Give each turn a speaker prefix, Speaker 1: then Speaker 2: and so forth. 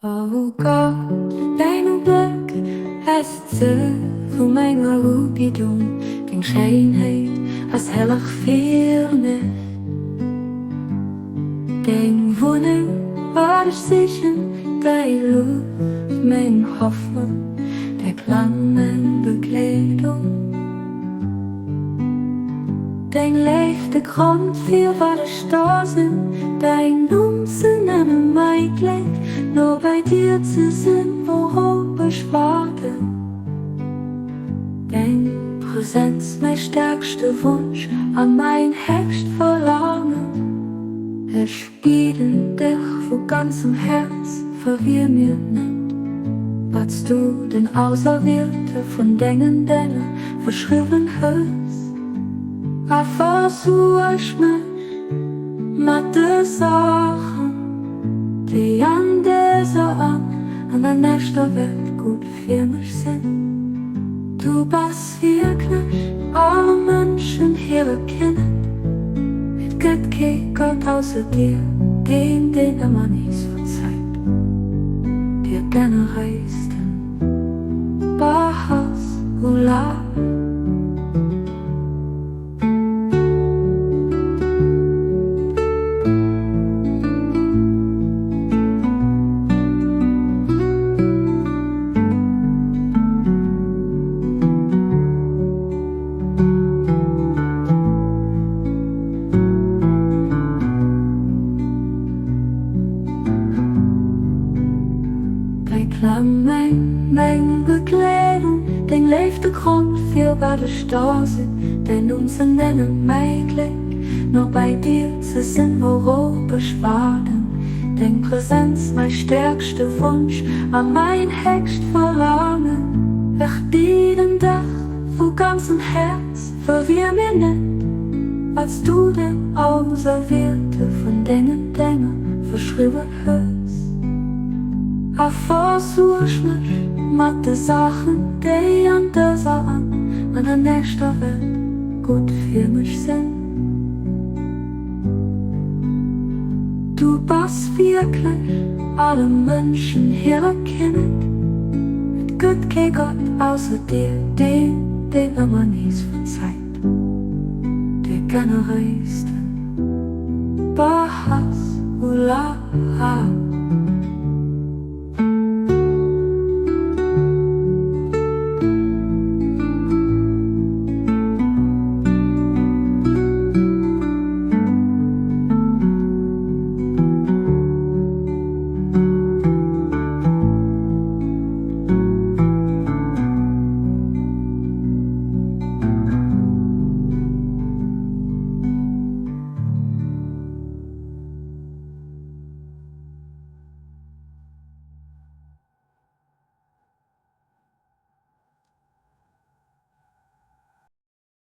Speaker 1: Oh Gott, dein blik is te voor mijn roepie doen. Geen schijnheid als hellig veel meer. Dein woning waar zich bij lucht, mijn hoffen, der Klang en Bekleidung. Dein leichte Grund für war der Stoßen, dein Numsen an einem Meikleck, nur bei dir zu sind, worauf ich warte. Dein Präsenz, mein stärkster Wunsch, an mein höchst Verlangen. Ich biete dich von ganzem Herz, verwirr mir nicht, was du den Auserwählte von Dingen, denen verschrieben hast. Versuch ich mich mit den Sachen, die an dieser an der nächsten Welt gut für mich sind. Du bist wirklich alle Menschen hier kennen. Es gibt kein Gott außer dir, den immer nichts verzeiht. Der gerne reist in Bahas Ulah. Mijn bekleding, den leefde grond viel waar de Straße, den uns nennen Meikleck, nur bei dir zu sind, worauf ich warte. Den Präsenz, mein stärkster Wunsch, an mein höchst Verlangen. Ich dienen dich von ganzem Herz, verwirr mir nicht, als du den Auserwählte von denen verschrieben hast. Versuch ich mich mit den Sachen, die an dieser an der nächsten Welt gut für mich sind. Du bist wirklich alle Menschen hier erkennen. Es gibt kein Gott außer dir, den immer nichts verzeiht. Der gerne reist in Bahas Ulah.